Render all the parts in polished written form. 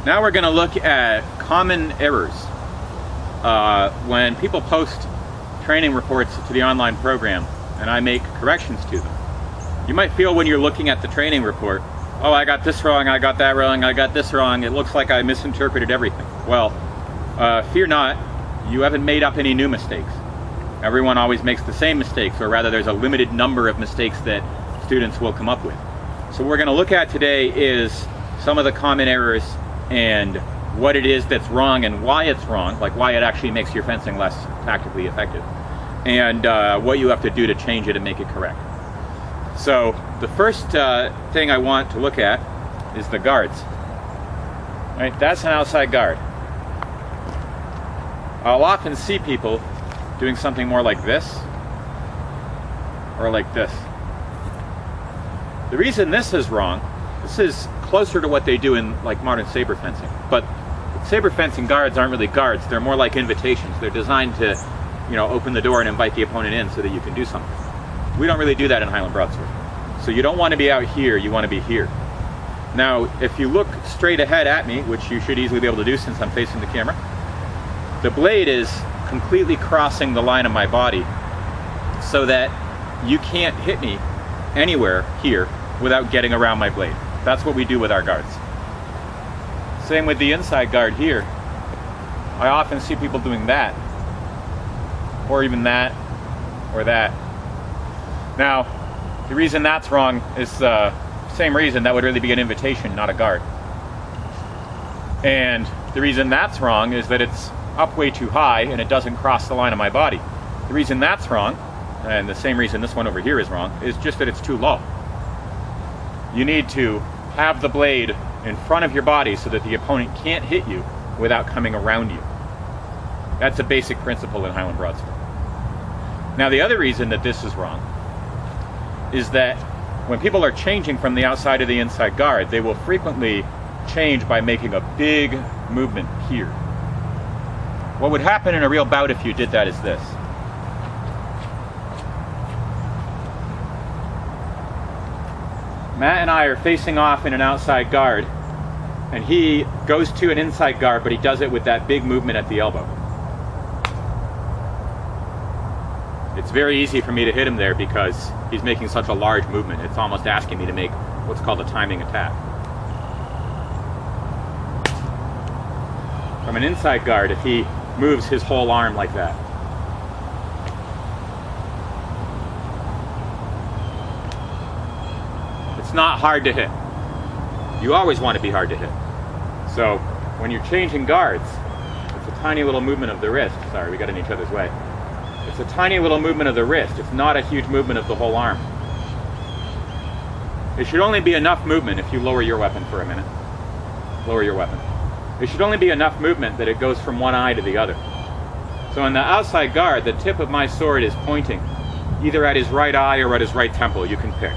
Now we're going to look at common errors when people post training reports to the online program and I make corrections to them. You might feel when you're looking at the training report, oh, I got this wrong, I got that wrong, I got this wrong, it looks like I misinterpreted everything. Well, fear not, you haven't made up any new mistakes. Everyone always makes the same mistakes, or rather there's a limited number of mistakes that students will come up with. So what we're going to look at today is some of the common errors and what it is that's wrong and why it's wrong, like why it actually makes your fencing less tactically effective, and what you have to do to change it and make it correct. So the first thing I want to look at is the guards. Right, that's an outside guard. I'll often see people doing something more like this or like this. The reason this is wrong, this is closer to what they do in like modern saber fencing, but saber fencing guards aren't really guards, they're more like invitations. They're designed to, open the door and invite the opponent in so that you can do something. We don't really do that in Highland Broadsword. So you don't want to be out here, you want to be here. Now, if you look straight ahead at me, which you should easily be able to do since I'm facing the camera, the blade is completely crossing the line of my body so that you can't hit me anywhere here without getting around my blade. That's what we do with our guards. Same with the inside guard here. I often see people doing that, or even that, or that. Now, the reason that's wrong is the same reason that would really be an invitation, not a guard. And the reason that's wrong is that it's up way too high and it doesn't cross the line of my body. The reason that's wrong, and the same reason this one over here is wrong, is just that it's too low. You need to have the blade in front of your body so that the opponent can't hit you without coming around you. That's a basic principle in Highland Broadsword. Now, the other reason that this is wrong is that when people are changing from the outside to the inside guard, they will frequently change by making a big movement here. What would happen in a real bout if you did that is this. Matt and I are facing off in an outside guard, and he goes to an inside guard, but he does it with that big movement at the elbow. It's very easy for me to hit him there because he's making such a large movement. It's almost asking me to make what's called a timing attack. From an inside guard, if he moves his whole arm like that, it's not hard to hit. You always want to be hard to hit. So when you're changing guards, it's a tiny little movement of the wrist. Sorry, we got in each other's way. It's a tiny little movement of the wrist. It's not a huge movement of the whole arm. It should only be enough movement if you lower your weapon for a minute. Lower your weapon. It should only be enough movement that it goes from one eye to the other. So in the outside guard, the tip of my sword is pointing either at his right eye or at his right temple. You can pick.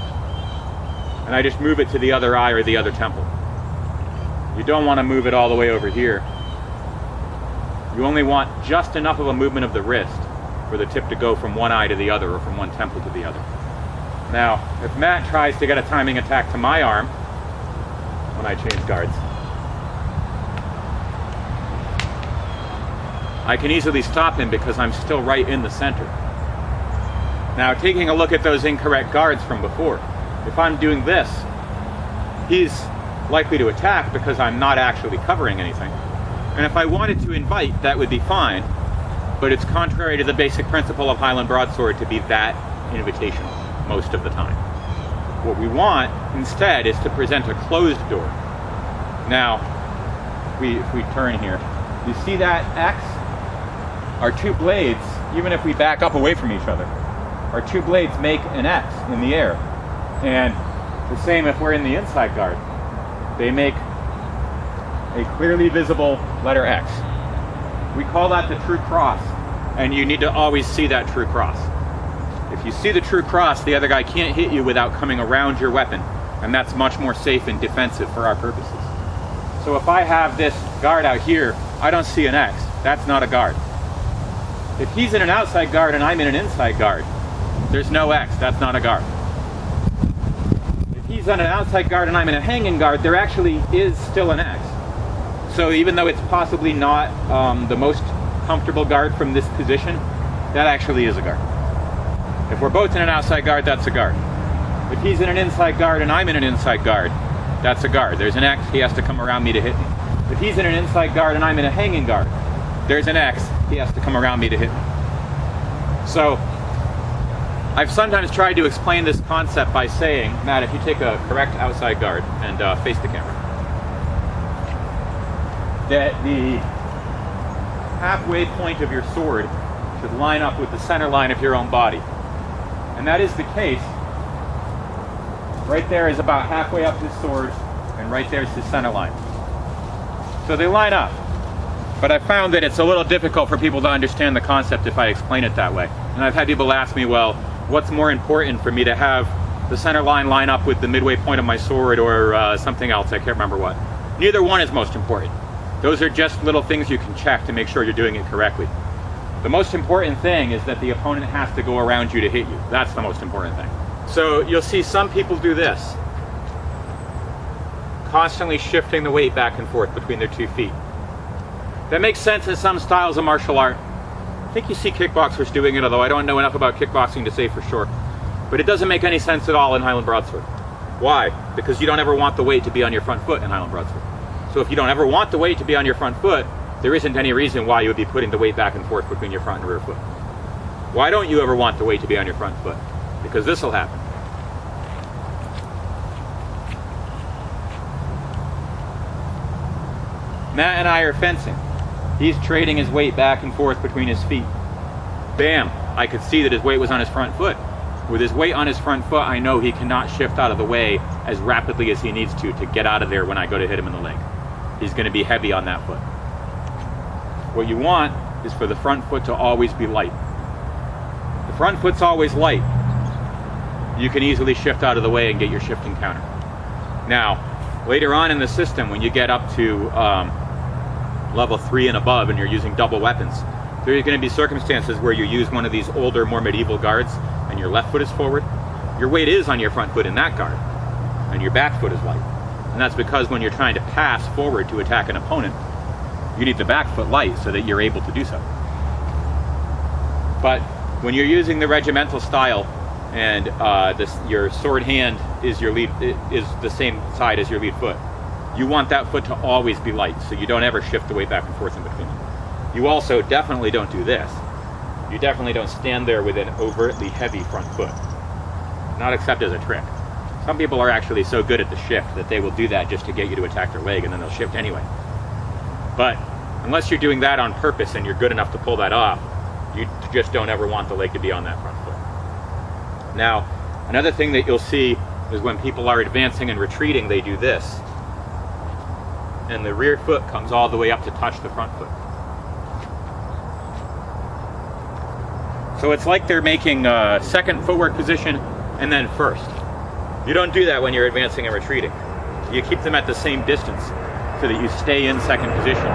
And I just move it to the other eye or the other temple. You don't want to move it all the way over here. You only want just enough of a movement of the wrist for the tip to go from one eye to the other or from one temple to the other. Now, if Matt tries to get a timing attack to my arm when I change guards, I can easily stop him because I'm still right in the center. Now, taking a look at those incorrect guards from before, if I'm doing this, he's likely to attack because I'm not actually covering anything. And if I wanted to invite, that would be fine, but it's contrary to the basic principle of Highland Broadsword to be that invitational most of the time. What we want instead is to present a closed door. Now, if we turn here, you see that X? Our two blades, even if we back up away from each other, our two blades make an X in the air. And the same if we're in the inside guard. They make a clearly visible letter X. We call that the true cross, and you need to always see that true cross. If you see the true cross, the other guy can't hit you without coming around your weapon, and that's much more safe and defensive for our purposes. So if I have this guard out here, I don't see an X. That's not a guard. If he's in an outside guard and I'm in an inside guard, there's no X. That's not a guard. If he's on an outside guard and I'm in a hanging guard, there actually is still an X. So even though it's possibly not the most comfortable guard from this position, that actually is a guard. If we're both in an outside guard, that's a guard. If he's in an inside guard and I'm in an inside guard, that's a guard. There's an X, he has to come around me to hit me. If he's in an inside guard and I'm in a hanging guard, there's an X, he has to come around me to hit me. So I've sometimes tried to explain this concept by saying, Matt, if you take a correct outside guard and face the camera, that the halfway point of your sword should line up with the center line of your own body. And that is the case. Right there is about halfway up his sword, and right there is his center line. So they line up. But I found that it's a little difficult for people to understand the concept if I explain it that way. And I've had people ask me, well, what's more important for me to have the center line up with the midway point of my sword or something else? I can't remember what. Neither one is most important. Those are just little things you can check to make sure you're doing it correctly. The most important thing is that the opponent has to go around you to hit you. That's the most important thing. So you'll see some people do this, constantly shifting the weight back and forth between their 2 feet. That makes sense in some styles of martial art. I think you see kickboxers doing it, although I don't know enough about kickboxing to say for sure. But it doesn't make any sense at all in Highland Broadsword. Why? Because you don't ever want the weight to be on your front foot in Highland Broadsword. So if you don't ever want the weight to be on your front foot, there isn't any reason why you would be putting the weight back and forth between your front and rear foot. Why don't you ever want the weight to be on your front foot? Because this will happen. Matt and I are fencing. He's trading his weight back and forth between his feet. Bam! I could see that his weight was on his front foot. With his weight on his front foot, I know he cannot shift out of the way as rapidly as he needs to get out of there when I go to hit him in the leg. He's going to be heavy on that foot. What you want is for the front foot to always be light. The front foot's always light. You can easily shift out of the way and get your shifting counter. Now, later on in the system, when you get up to level 3 and above and you're using double weapons, there are going to be circumstances where you use one of these older, more medieval guards and your left foot is forward. Your weight is on your front foot in that guard, and your back foot is light. And that's because when you're trying to pass forward to attack an opponent, you need the back foot light so that you're able to do so. But when you're using the regimental style and your sword hand is your lead, is the same side as your lead foot, you want that foot to always be light so you don't ever shift the weight back and forth in between them. You also definitely don't do this. You definitely don't stand there with an overtly heavy front foot. Not except as a trick. Some people are actually so good at the shift that they will do that just to get you to attack their leg, and then they'll shift anyway. But unless you're doing that on purpose and you're good enough to pull that off, you just don't ever want the leg to be on that front foot. Now, another thing that you'll see is when people are advancing and retreating, they do this. And the rear foot comes all the way up to touch the front foot. So it's like they're making a second footwork position and then first. You don't do that when you're advancing and retreating. You keep them at the same distance so that you stay in second position,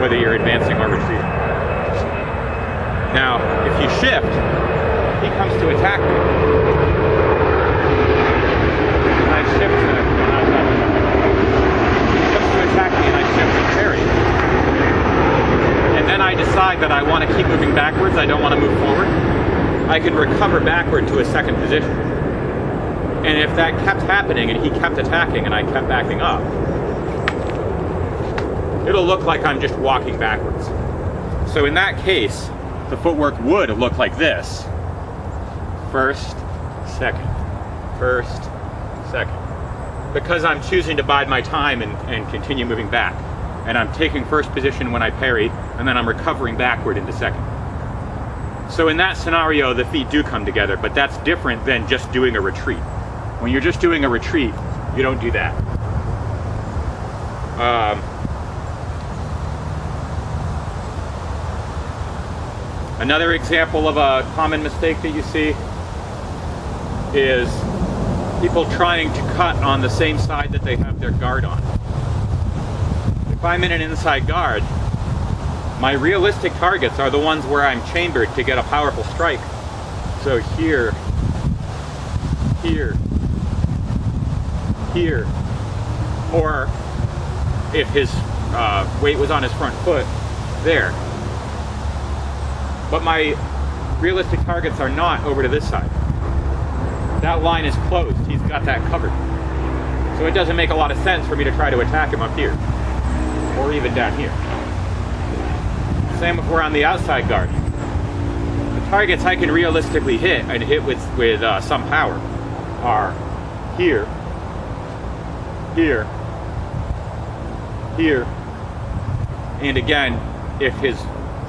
whether you're advancing or retreating. Now, if you shift, he comes to attack me. And I shift to he comes to attack me and I shift to parry. And then I decide that I want to keep moving backwards, I don't want to move forward. I can recover backward to a second position. And if that kept happening and he kept attacking and I kept backing up, it'll look like I'm just walking backwards. So in that case, the footwork would look like this. First, second, first, second. Because I'm choosing to bide my time and continue moving back. And I'm taking first position when I parry, and then I'm recovering backward into second. So in that scenario, the feet do come together, but that's different than just doing a retreat. When you're just doing a retreat, you don't do that. Another example of a common mistake that you see is people trying to cut on the same side that they have their guard on. If I'm in an inside guard, my realistic targets are the ones where I'm chambered to get a powerful strike. So here, here, here. Or if his weight was on his front foot, there. But my realistic targets are not over to this side. That line is closed. He's got that covered. So it doesn't make a lot of sense for me to try to attack him up here, or even down here. Same if we're on the outside guard. The targets I can realistically hit and hit with some power are here, here, here, and again, if his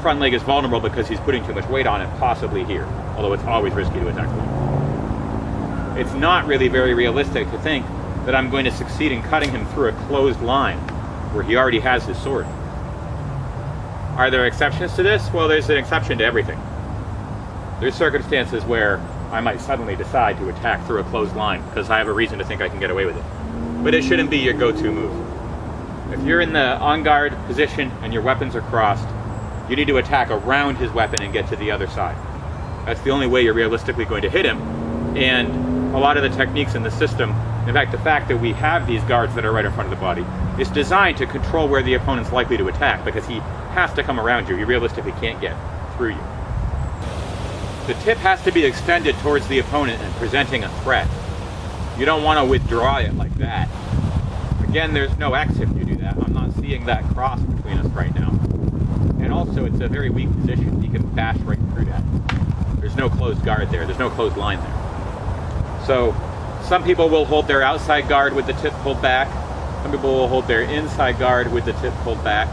front leg is vulnerable because he's putting too much weight on it, possibly here, although it's always risky to attack him. It's not really very realistic to think that I'm going to succeed in cutting him through a closed line where he already has his sword. Are there exceptions to this? Well, there's an exception to everything. There's circumstances where I might suddenly decide to attack through a closed line because I have a reason to think I can get away with it. But it shouldn't be your go-to move. If you're in the on-guard position and your weapons are crossed, you need to attack around his weapon and get to the other side. That's the only way you're realistically going to hit him. And a lot of the techniques in the system, in fact, the fact that we have these guards that are right in front of the body, is designed to control where the opponent's likely to attack, because he has to come around you. He realistically can't get through you. The tip has to be extended towards the opponent and presenting a threat. You don't want to withdraw it like that. Again, there's no X if you do that. I'm not seeing that cross between us right now. And also, it's a very weak position. He can bash right through that. There's no closed guard there. There's no closed line there. So, some people will hold their outside guard with the tip pulled back. Some people will hold their inside guard with the tip pulled back.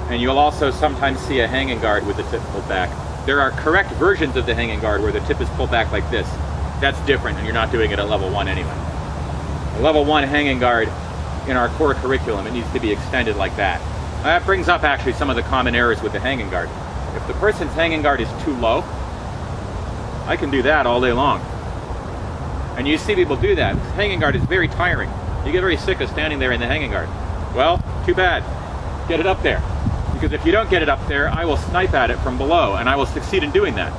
And you'll also sometimes see a hanging guard with the tip pulled back. There are correct versions of the hanging guard where the tip is pulled back like this. That's different, and you're not doing it at level 1 anyway. A level 1 hanging guard in our core curriculum, it needs to be extended like that. That brings up actually some of the common errors with the hanging guard. If the person's hanging guard is too low, I can do that all day long. And you see people do that. Hanging guard is very tiring. You get very sick of standing there in the hanging guard. Well, too bad. Get it up there. Because if you don't get it up there, I will snipe at it from below, and I will succeed in doing that.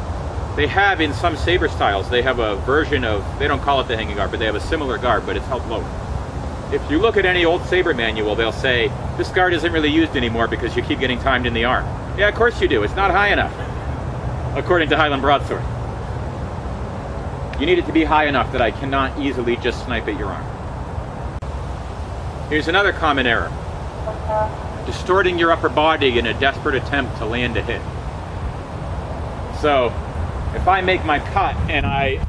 They have, in some saber styles, they have a version of, they don't call it the hanging guard, but they have a similar guard, but it's held lower. If you look at any old saber manual, they'll say, this guard isn't really used anymore because you keep getting timed in the arm. Yeah, of course you do. It's not high enough, according to Highland Broadsword. You need it to be high enough that I cannot easily just snipe at your arm. Here's another common error. Distorting your upper body in a desperate attempt to land a hit. So, if I make my cut and I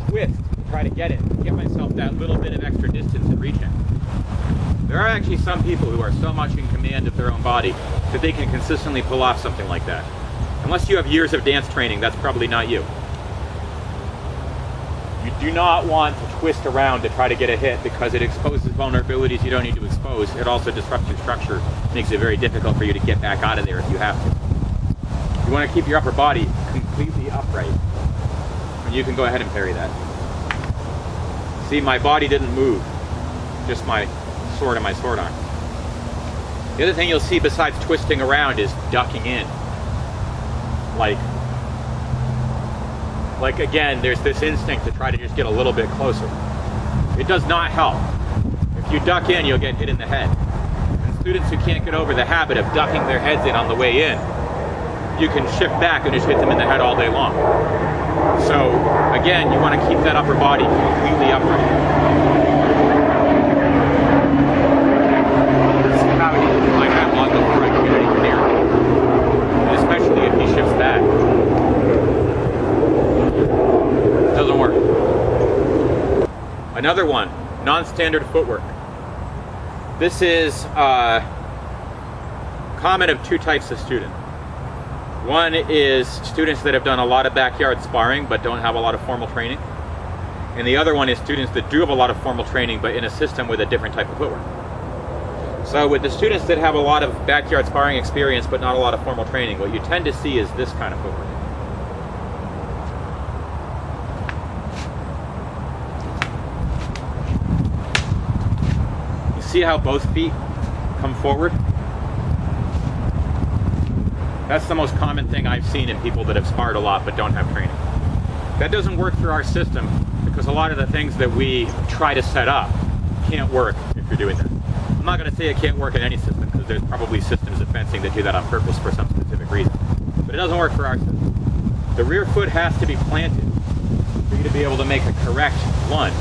twist to try to get myself that little bit of extra distance and reach it. There are actually some people who are so much in command of their own body that they can consistently pull off something like that. Unless you have years of dance training, that's probably not you. You do not want to twist around to try to get a hit because it exposes vulnerabilities you don't need to expose. It also disrupts your structure, makes it very difficult for you to get back out of there if you have to. You want to keep your upper body completely upright. And you can go ahead and parry that. See, my body didn't move, just my sword and my sword arm. The other thing you'll see besides twisting around is ducking in. Like again, there's this instinct to try to just get a little bit closer. It does not help. If you duck in, you'll get hit in the head. And students who can't get over the habit of ducking their heads in on the way in, you can shift back and just hit them in the head all day long. So again, you want to keep that upper body completely upright. See how he did like that long before I get any clear. And especially if he shifts back. Doesn't work. Another one, non-standard footwork. This is common of two types of student. One is students that have done a lot of backyard sparring but don't have a lot of formal training. And the other one is students that do have a lot of formal training but in a system with a different type of footwork. So with the students that have a lot of backyard sparring experience but not a lot of formal training, what you tend to see is this kind of footwork. See how both feet come forward? That's the most common thing I've seen in people that have sparred a lot but don't have training. That doesn't work through our system because a lot of the things that we try to set up can't work if you're doing that. I'm not going to say it can't work in any system. because there's probably systems of fencing that do that on purpose for some specific reason. But it doesn't work for our system. The rear foot has to be planted for you to be able to make a correct lunge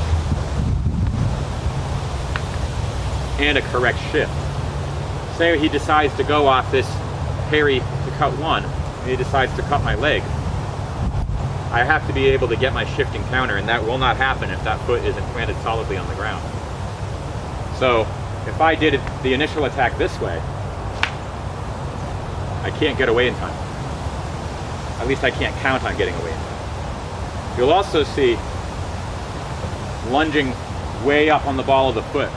and a correct shift. Say he decides to go off this parry to cut one, and he decides to cut my leg. I have to be able to get my shifting counter, and that will not happen if that foot isn't planted solidly on the ground. So if I did the initial attack this way, I can't get away in time. At least I can't count on getting away in time. You'll also see lunging way up on the ball of the foot.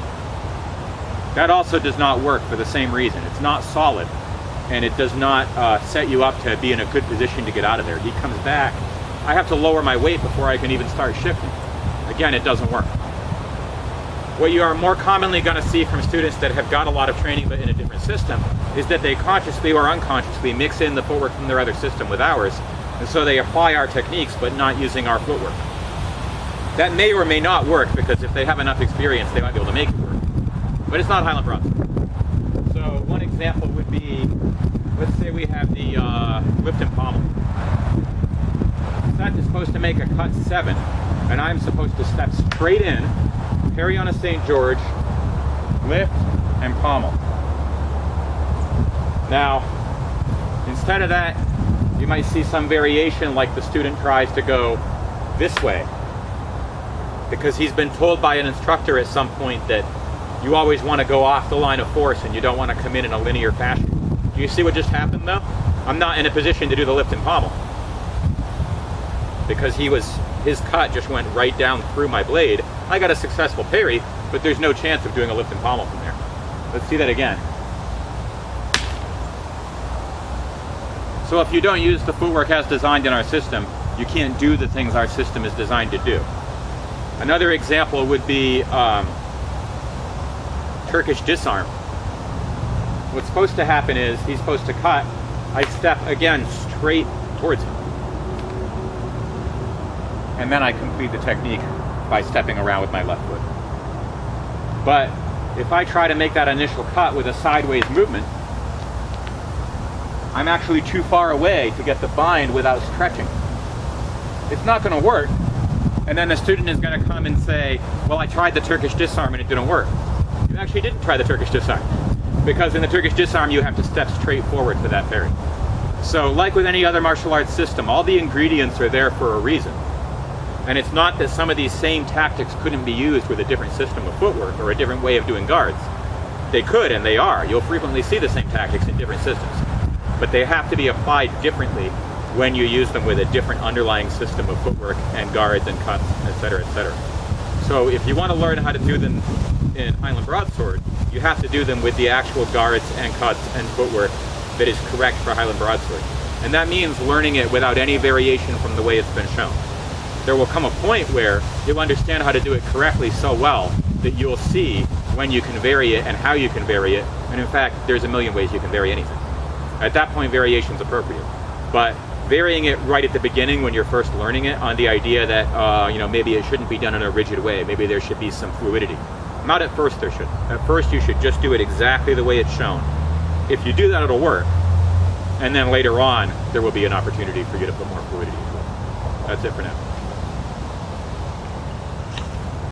That also does not work for the same reason. It's not solid, and it does not set you up to be in a good position to get out of there. He comes back. I have to lower my weight before I can even start shifting. Again, it doesn't work. What you are more commonly going to see from students that have got a lot of training but in a different system is that they consciously or unconsciously mix in the footwork from their other system with ours, and so they apply our techniques but not using our footwork. That may or may not work, because if they have enough experience they might be able to make it work. But it's not Highland Broadsword. So one example would be, let's say we have the lift and pommel. That is supposed to make a cut 7, and I'm supposed to step straight in, parry on a St. George, lift, and pommel. Now, instead of that, you might see some variation, like the student tries to go this way, because he's been told by an instructor at some point that you always want to go off the line of force and you don't want to come in a linear fashion. Do you see what just happened though? I'm not in a position to do the lift and pommel, because his cut just went right down through my blade. I got a successful parry, but there's no chance of doing a lift and pommel from there. Let's see that again. So if you don't use the footwork as designed in our system, you can't do the things our system is designed to do. Another example would be Turkish disarm. What's supposed to happen is he's supposed to cut. I step again straight towards him, and then I complete the technique by stepping around with my left foot. But if I try to make that initial cut with a sideways movement, I'm actually too far away to get the bind without stretching. It's not going to work, and then the student is going to come and say, well, I tried the Turkish disarm and it didn't work. You actually didn't try the Turkish disarm, because in the Turkish disarm you have to step straight forward for that parry. So like with any other martial arts system, all the ingredients are there for a reason. And it's not that some of these same tactics couldn't be used with a different system of footwork or a different way of doing guards. They could, and they are. You'll frequently see the same tactics in different systems. But they have to be applied differently when you use them with a different underlying system of footwork and guards and cuts, etc., etc. So if you want to learn how to do them in Highland Broadsword, you have to do them with the actual guards and cuts and footwork that is correct for Highland Broadsword. And that means learning it without any variation from the way it's been shown. There will come a point where you'll understand how to do it correctly so well that you'll see when you can vary it and how you can vary it. And in fact, there's a million ways you can vary anything. At that point, variation is appropriate. But varying it right at the beginning when you're first learning it on the idea that maybe it shouldn't be done in a rigid way, maybe there should be some fluidity. Not at first there should. At first you should just do it exactly the way it's shown. If you do that, it'll work. And then later on, there will be an opportunity for you to put more fluidity into it. That's it for now.